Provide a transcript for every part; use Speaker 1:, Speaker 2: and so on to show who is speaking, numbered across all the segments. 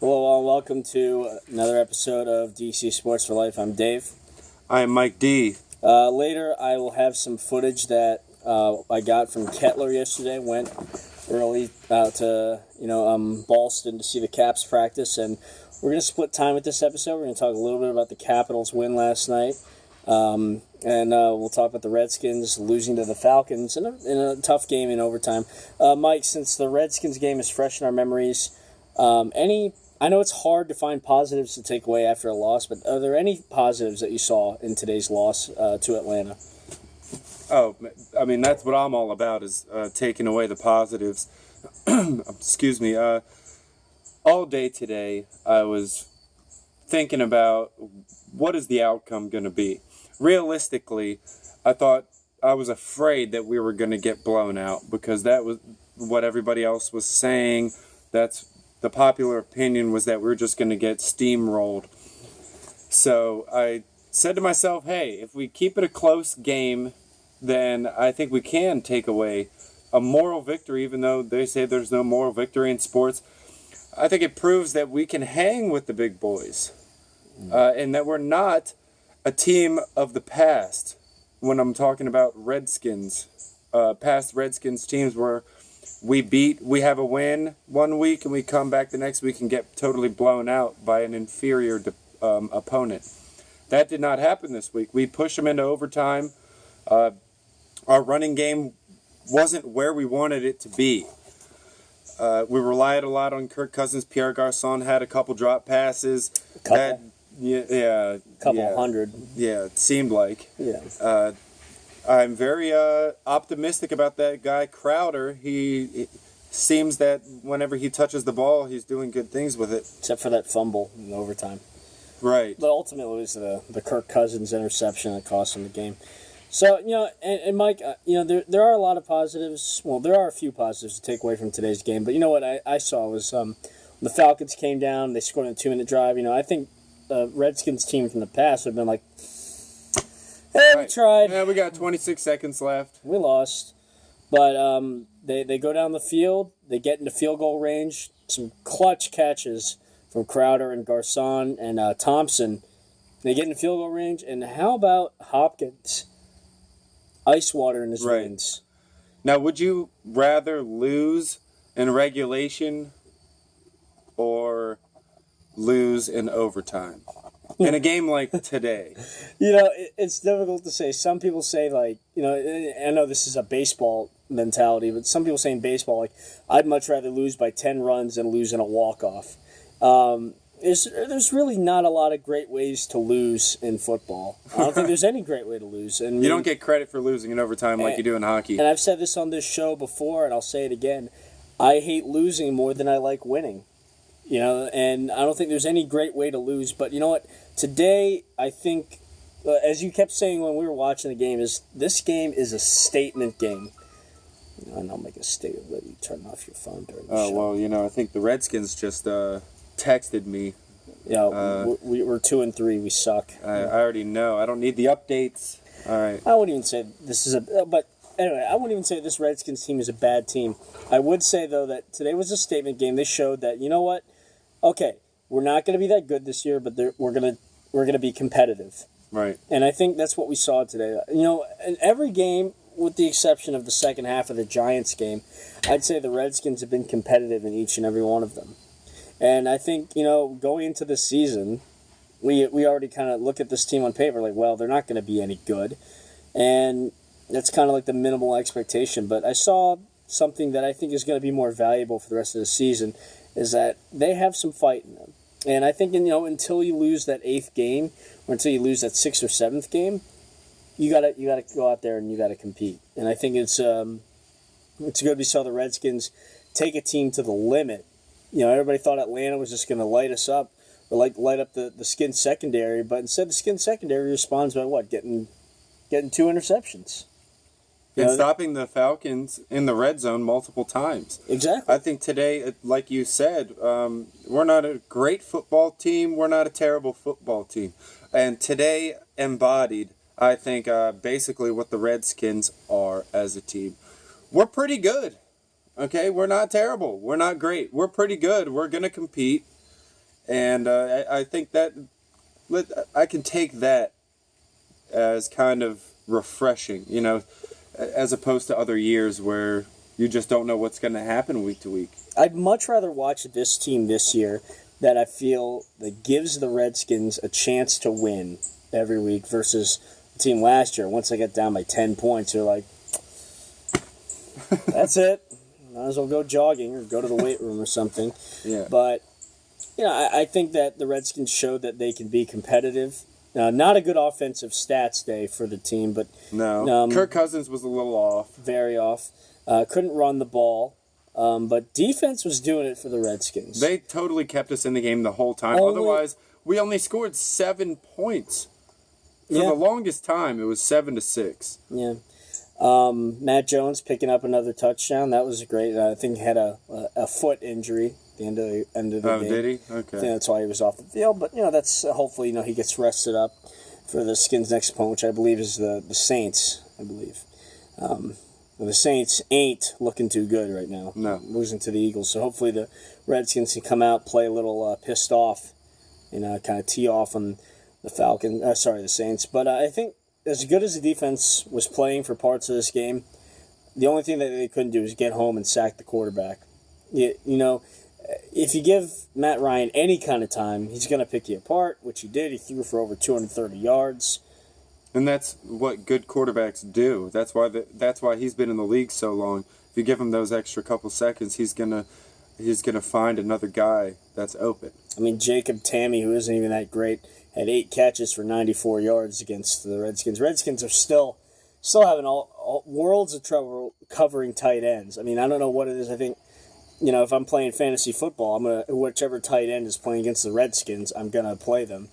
Speaker 1: Hello, welcome to another episode of DC Sports for Life. I'm Dave.
Speaker 2: I am Mike D.
Speaker 1: Later, I will have some footage that I got from Kettler yesterday. Went early out to Ballston to see the Caps practice, and we're going to split time with this episode. We're going to talk a little bit about the Capitals' win last night, and we'll talk about the Redskins losing to the Falcons in a tough game in overtime. Mike, since the Redskins game is fresh in our memories, I know it's hard to find positives to take away after a loss, but are there any positives that you saw in today's loss to Atlanta?
Speaker 2: Oh, I mean, that's what I'm all about, is taking away the positives. Excuse me. All day today, I was thinking about what is the outcome going to be. Realistically, I was afraid that we were going to get blown out because that was what everybody else was saying. The popular opinion was that we were just going to get steamrolled. So I said to myself, hey, if we keep it a close game, then I think we can take away a moral victory, even though they say there's no moral victory in sports. I think it proves that we can hang with the big boys, and that we're not a team of the past. When I'm talking about Redskins, past Redskins teams where we have a win one week and we come back the next week and get totally blown out by an inferior opponent. That did not happen this week. We pushed them into overtime. Our running game wasn't where we wanted it to be. We relied a lot on Kirk Cousins. Pierre Garçon had a couple drop passes.
Speaker 1: Hundred.
Speaker 2: Yeah, it seemed like.
Speaker 1: Yeah.
Speaker 2: I'm very optimistic about that guy Crowder. He seems that whenever he touches the ball, he's doing good things with it.
Speaker 1: Except for that fumble in overtime.
Speaker 2: Right.
Speaker 1: But ultimately, it was the Kirk Cousins interception that cost him the game. So, and Mike, there are a lot of positives. Well, there are a few positives to take away from today's game. But you know what I saw was when the Falcons came down, they scored in a 2-minute drive. I think the Redskins team from the past would have been like, hey, we tried.
Speaker 2: Yeah, we got 26 seconds left.
Speaker 1: We lost. But they go down the field. They get into field goal range. Some clutch catches from Crowder and Garçon and Thompson. They get into field goal range. And how about Hopkins? Ice water in his veins.
Speaker 2: Now, would you rather lose in regulation or lose in overtime? In a game like today.
Speaker 1: It's difficult to say. Some people say, I know this is a baseball mentality, but some people say in baseball, I'd much rather lose by 10 runs than lose in a walk-off. There's really not a lot of great ways to lose in football. I don't think there's any great way to lose. And
Speaker 2: you don't get credit for losing in overtime like you do in hockey.
Speaker 1: And I've said this on this show before, and I'll say it again. I hate losing more than I like winning. And I don't think there's any great way to lose. But you know what? Today, I think, as you kept saying when we were watching the game, this game is a statement game. And I'll make a statement. Let you turn off your phone during the show.
Speaker 2: Oh, well, I think the Redskins just texted me.
Speaker 1: Yeah, we're 2-3. We suck.
Speaker 2: I already know. I don't need the updates. All right.
Speaker 1: I wouldn't even say this is but anyway, I wouldn't even say this Redskins team is a bad team. I would say, though, that today was a statement game. They showed that, you know what? Okay, we're not going to be that good this year, but we're gonna be competitive.
Speaker 2: Right.
Speaker 1: And I think that's what we saw today. In every game, with the exception of the second half of the Giants game, I'd say the Redskins have been competitive in each and every one of them. And I think, going into this season, we already kind of look at this team on paper like, well, they're not going to be any good. And that's kind of like the minimal expectation. But I saw something that I think is going to be more valuable for the rest of the season, is that they have some fight in them. And I think, until you lose that 8th game, or until you lose that 6th or 7th game, you gotta go out there and you gotta compete. And I think it's good we saw the Redskins take a team to the limit. Everybody thought Atlanta was just going to light us up, or light up the skin secondary, but instead the skin secondary responds by what? Getting 2 interceptions.
Speaker 2: And stopping the Falcons in the red zone multiple times.
Speaker 1: Exactly.
Speaker 2: I think today, like you said, we're not a great football team. We're not a terrible football team. And today embodied, I think, basically what the Redskins are as a team. We're pretty good. Okay, we're not terrible. We're not great. We're pretty good. We're going to compete. And I think that I can take that as kind of refreshing, as opposed to other years where you just don't know what's going to happen week to week.
Speaker 1: I'd much rather watch this team this year that I feel that gives the Redskins a chance to win every week versus the team last year. Once they get down by 10 points, they're like, that's it. Might as well go jogging or go to the weight room or something.
Speaker 2: Yeah.
Speaker 1: But, I think that the Redskins showed that they can be competitive. Not a good offensive stats day for the team, but...
Speaker 2: No. Kirk Cousins was a little off.
Speaker 1: Very off. Couldn't run the ball. But defense was doing it for the Redskins.
Speaker 2: They totally kept us in the game the whole time. Otherwise, we only scored 7 points. For the longest time, it was 7-6.
Speaker 1: Yeah. Matt Jones picking up another touchdown. That was great. I think he had a foot injury at the end of the game.
Speaker 2: Did he? Okay.
Speaker 1: I think that's why he was off the field. But, that's hopefully, he gets rested up for the Skins' next opponent, which I believe is the Saints, I believe. The Saints ain't looking too good right now.
Speaker 2: No.
Speaker 1: Losing to the Eagles. So hopefully the Redskins can come out, play a little pissed off, and kind of tee off on the Saints. But I think as good as the defense was playing for parts of this game, the only thing that they couldn't do is get home and sack the quarterback. If you give Matt Ryan any kind of time, he's going to pick you apart, which he did. He threw for over 230 yards.
Speaker 2: And that's what good quarterbacks do. That's why he's been in the league so long. If you give him those extra couple seconds, he's gonna find another guy that's open.
Speaker 1: I mean, Jacob Tamme, who isn't even that great, had 8 catches for 94 yards against the Redskins. Redskins are still having all worlds of trouble covering tight ends. I mean, I don't know what it is. I think, if I'm playing fantasy football, whichever tight end is playing against the Redskins, I'm gonna play them.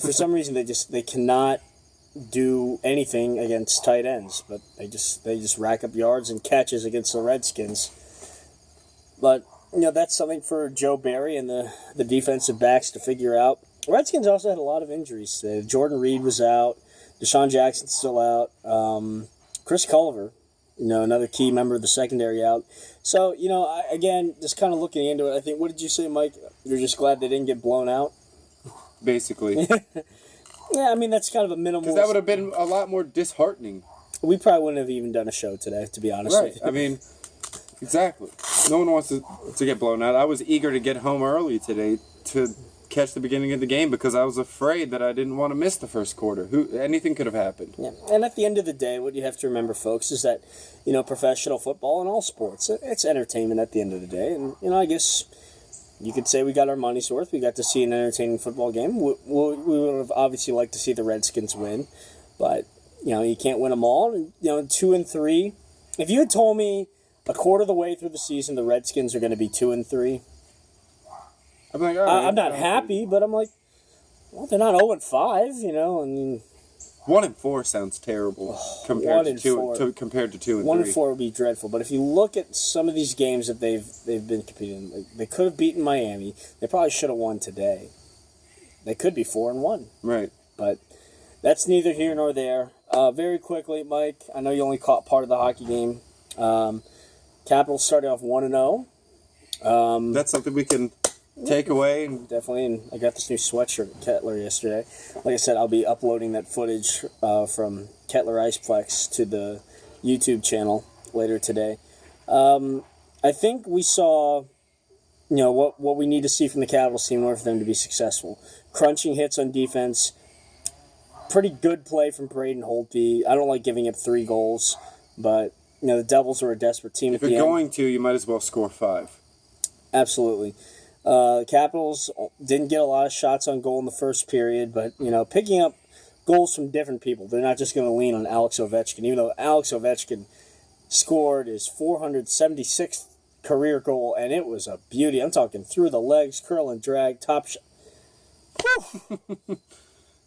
Speaker 1: For some reason, they cannot do anything against tight ends, but they just rack up yards and catches against the Redskins. But that's something for Joe Barry and the defensive backs to figure out. The Redskins also had a lot of injuries. Jordan Reed was out, Deshaun Jackson's still out, Chris Culver, another key member of the secondary out. So again, just kind of looking into it, I think, what did you say, Mike? You're just glad they didn't get blown out,
Speaker 2: basically.
Speaker 1: Yeah, I mean, that's kind of a minimal...
Speaker 2: Because that would have been a lot more disheartening.
Speaker 1: We probably wouldn't have even done a show today, to be honest with you.
Speaker 2: I mean, exactly. No one wants to get blown out. I was eager to get home early today to catch the beginning of the game because I was afraid that I didn't want to miss the first quarter. Anything could have happened.
Speaker 1: Yeah, and at the end of the day, what you have to remember, folks, is that, professional football and all sports, it's entertainment at the end of the day. And, I guess... you could say we got our money's worth. We got to see an entertaining football game. We would have obviously liked to see the Redskins win, but you can't win them all. And, 2-3. If you had told me a quarter of the way through the season the Redskins are going to be 2-3,
Speaker 2: I'm like, all right,
Speaker 1: I'm not happy, but I'm like, well, they're not 0-5. I mean,
Speaker 2: 1-4 sounds terrible compared to 2 and 3.
Speaker 1: 1-4 would be dreadful. But if you look at some of these games that they've been competing in, they could have beaten Miami. They probably should have won today. They could be 4-1.
Speaker 2: Right.
Speaker 1: But that's neither here nor there. Very quickly, Mike, I know you only caught part of the hockey game. Capitals started off 1-0.
Speaker 2: That's something we can take away.
Speaker 1: Definitely, and I got this new sweatshirt at Kettler yesterday. Like I said, I'll be uploading that footage from Kettler Iceplex to the YouTube channel later today. I think we saw, what we need to see from the Capitals team in order for them to be successful. Crunching hits on defense. Pretty good play from Braden Holtby. I don't like giving up 3 goals, but the Devils were a desperate team
Speaker 2: if
Speaker 1: at the end.
Speaker 2: If you're going to, you might as well score 5.
Speaker 1: Absolutely. The Capitals didn't get a lot of shots on goal in the first period, but, picking up goals from different people. They're not just going to lean on Alex Ovechkin, even though Alex Ovechkin scored his 476th career goal, and it was a beauty. I'm talking through the legs, curl and drag, top shot.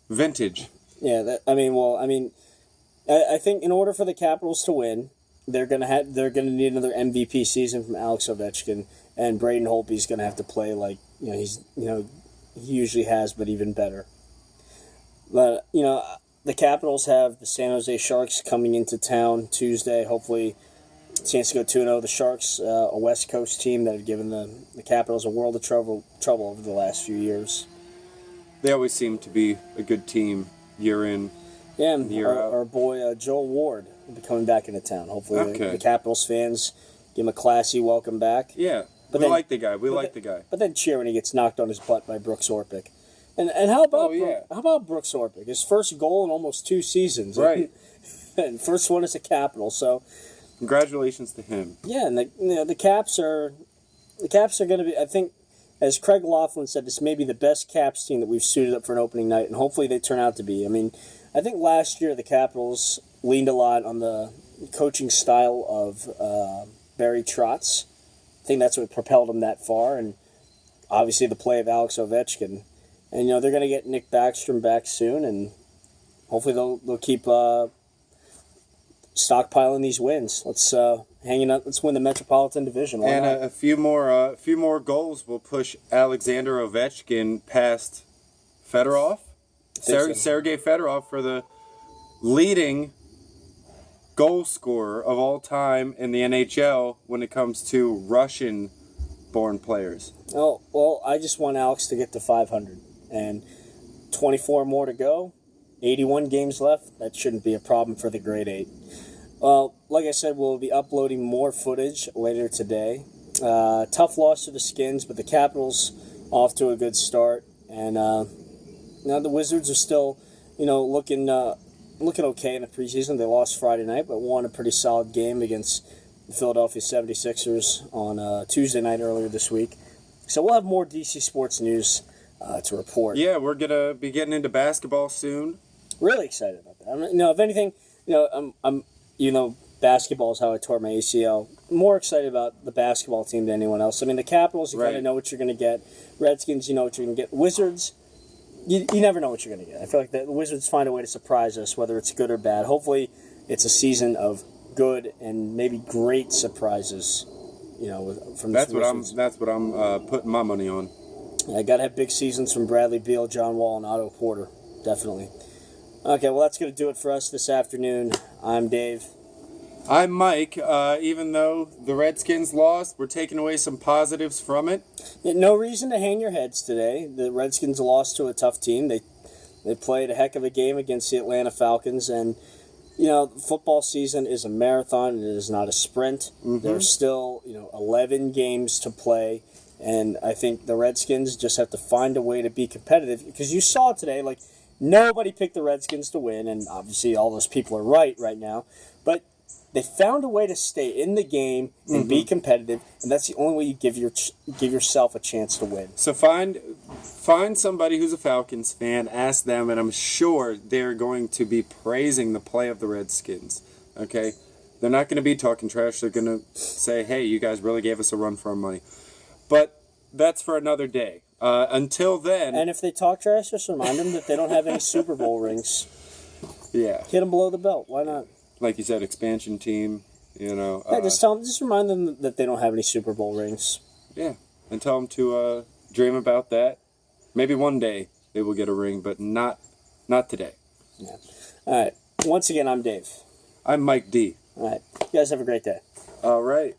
Speaker 2: Vintage.
Speaker 1: Yeah, I think in order for the Capitals to win, they're gonna need another MVP season from Alex Ovechkin, and Braden Holtby's gonna have to play like he usually has, but even better. But the Capitals have the San Jose Sharks coming into town Tuesday. Hopefully, chance to go 2-0. The Sharks, a West Coast team that have given the Capitals a world of trouble over the last few years.
Speaker 2: They always seem to be a good team year in,
Speaker 1: Yeah, and
Speaker 2: year out.
Speaker 1: our boy Joel Ward will be coming back into town. Hopefully
Speaker 2: Okay.
Speaker 1: the Capitals fans give him a classy welcome back.
Speaker 2: Yeah,
Speaker 1: But
Speaker 2: we
Speaker 1: then-
Speaker 2: like the guy. We like the guy.
Speaker 1: But then cheer when he gets knocked on his butt by Brooks Orpik. And how about
Speaker 2: Oh, yeah.
Speaker 1: how about Brooks Orpik? His first goal in almost 2 seasons.
Speaker 2: Right.
Speaker 1: And first one as a Capital. So
Speaker 2: Congratulations to him.
Speaker 1: yeah, and the Caps are going to be. I think, as Craig Laughlin said, this may be the best Caps team that we've suited up for an opening night, and hopefully they turn out to be. I mean, I think last year the Capitals leaned a lot on the coaching style of Barry Trotz. I think that's what propelled them that far, and obviously the play of Alex Ovechkin. And they're going to get Nick Backstrom back soon, and hopefully they'll keep stockpiling these wins. Let's hanging up. Let's win the Metropolitan Division. Why
Speaker 2: And
Speaker 1: not?
Speaker 2: a few more goals will push Alexander Ovechkin past Fedorov,
Speaker 1: think so.
Speaker 2: Sergei Fedorov, for the leading goal scorer of all time in the NHL when it comes to Russian-born players.
Speaker 1: Oh, well, I just want Alex to get to 500. And 24 more to go, 81 games left. That shouldn't be a problem for the Grade 8. Well, like I said, we'll be uploading more footage later today. Tough loss to the Skins, but the Capitals off to a good start. And now the Wizards are still, looking okay in the preseason. They lost Friday night, but won a pretty solid game against the Philadelphia 76ers on Tuesday night earlier this week. So we'll have more DC sports news to report.
Speaker 2: Yeah, we're going to be getting into basketball soon.
Speaker 1: Really excited about that. I mean, if anything, I'm basketball is how I tore my ACL. More excited about the basketball team than anyone else. I mean, the Capitals, you kind
Speaker 2: Right.
Speaker 1: of know what you're going to get. Redskins, you know what you're going to get. Wizards, you never know what you're going to get. I feel like the Wizards find a way to surprise us, whether it's good or bad. Hopefully, it's a season of good and maybe great surprises. From
Speaker 2: That's
Speaker 1: the
Speaker 2: what I'm.
Speaker 1: Wizards.
Speaker 2: That's what I'm putting my money on.
Speaker 1: I got to have big seasons from Bradley Beal, John Wall, and Otto Porter. Definitely. Okay, well, that's going to do it for us this afternoon. I'm Dave.
Speaker 2: I'm Mike. Even though the Redskins lost, we're taking away some positives from it.
Speaker 1: Yeah, no reason to hang your heads today. The Redskins lost to a tough team. They played a heck of a game against the Atlanta Falcons, and football season is a marathon. It is not a sprint.
Speaker 2: Mm-hmm.
Speaker 1: There's still 11 games to play, and I think the Redskins just have to find a way to be competitive, because you saw today, like, nobody picked the Redskins to win, and obviously all those people are right now, but they found a way to stay in the game and be competitive, and that's the only way you give yourself a chance to win.
Speaker 2: So find somebody who's a Falcons fan, ask them, and I'm sure they're going to be praising the play of the Redskins. Okay? They're not going to be talking trash. They're going to say, hey, you guys really gave us a run for our money. But that's for another day. Until then...
Speaker 1: And if they talk trash, just remind them that they don't have any Super Bowl rings.
Speaker 2: Yeah.
Speaker 1: Hit them below the belt. Why not?
Speaker 2: Like you said, expansion team,
Speaker 1: Yeah, just remind them that they don't have any Super Bowl rings.
Speaker 2: Yeah. And tell them to dream about that. Maybe one day they will get a ring, but not today.
Speaker 1: Yeah. All right. Once again, I'm Dave.
Speaker 2: I'm Mike D.
Speaker 1: All right. You guys have a great day.
Speaker 2: All right.